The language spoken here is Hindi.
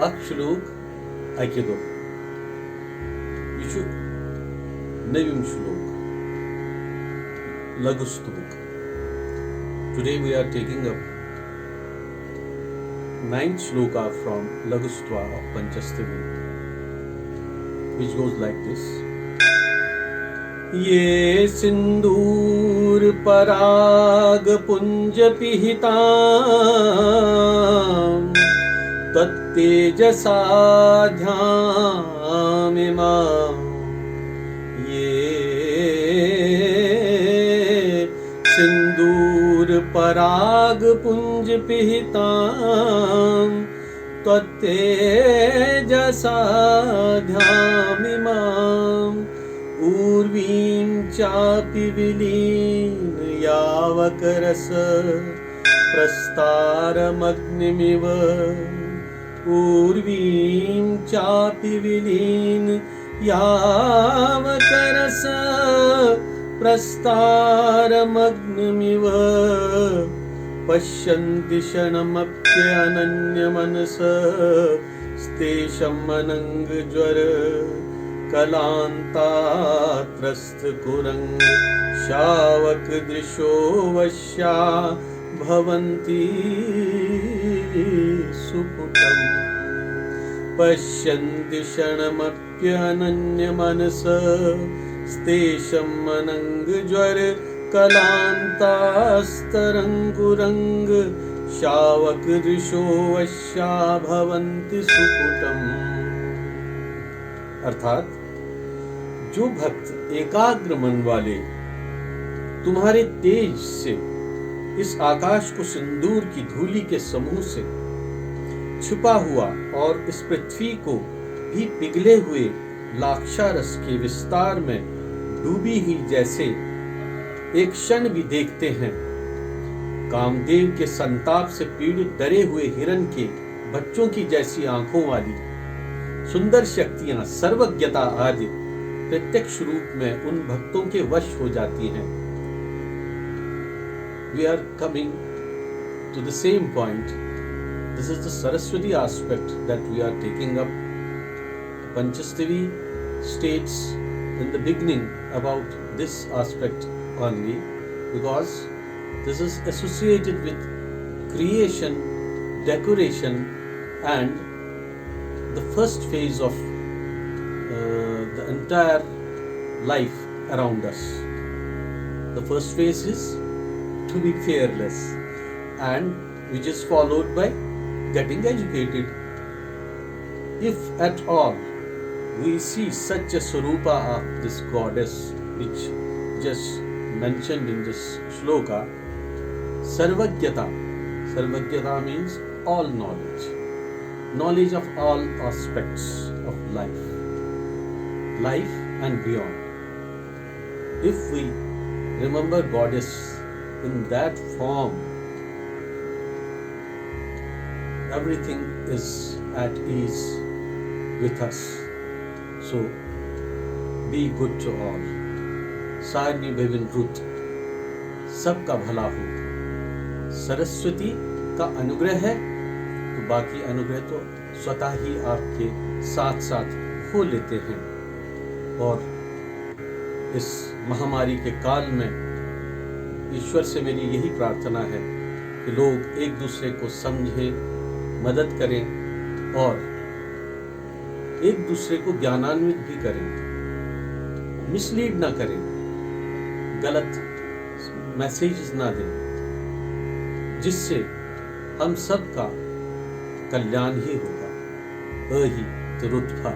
Akshlook Aikido. Yushu Nevim Shlok Lagustuk. Today we are taking up 9th shloka from Lagustva of Panchastavi, which goes like this. ये सिंदूर पराग पुंज पिहिता तत्तेजसा ध्यामिमा ये सिंदूर पराग पुंज पिहिता तत्तेजसा ध्यामिमा ऊर्वीं चापि विलीन यावकरस प्रस्तारमग्निमिव ऊर्वीं चापि विलीन यावकरस प्रस्तारमग्निमिव पश्यन्ति क्षणमप्यनन्यमनस स्तेषम् अनङ्गज्वर कलान्तात्रस्त कुरंग शावक दृशो वश्या भवन्ति सुपुटम् पश्यन्ति क्षणमप्यनन्यमनस स्तेषम् अनङ्गज्वर कलान्तास्तरङ्गुरङ्ग शावक दृशो वश्या भवन्ति सुपुटम्। अर्थात जो भक्त एकाग्र मन वाले तुम्हारे तेज से इस आकाश को सिंदूर की धूलि के समूह से छिपा हुआ और इस पृथ्वी को भी पिघले हुए लाक्षारस के विस्तार में डूबी ही जैसे एक क्षण भी देखते हैं, कामदेव के संताप से पीड़ित डरे हुए हिरण के बच्चों की जैसी आंखों वाली सुंदर शक्तियां सर्वज्ञता आदि प्रत्यक्ष रूप में उन भक्तों के वश हो जाती हैं। We are coming to the same point. This is the Saraswati aspect that we are taking up. Panchastavi states in the beginning about this aspect only because this is associated with creation, decoration and the first phase of the entire life around us. The first phase is to be fearless, and which is followed by getting educated. If at all we see such a Swarupa of this goddess which just mentioned in this shloka, Sarvajnata. Sarvajnata means all knowledge. Knowledge of all aspects of life and beyond. If we remember goddess in that form, everything is at ease with us. So be good to all. Sarni बेबिन रुत, सबका भला हो। सरस्वती का अनुग्रह है तो बाकी अनुग्रह तो स्वतः ही आपके साथ साथ हो लेते हैं। और इस महामारी के काल में ईश्वर से मेरी यही प्रार्थना है कि लोग एक दूसरे को समझें, मदद करें और एक दूसरे को ज्ञानान्वित भी करें, मिसलीड ना करें, गलत मैसेजेस ना दें, जिससे हम सब का कल्याण ही होगा। अहि तुरुत्फा।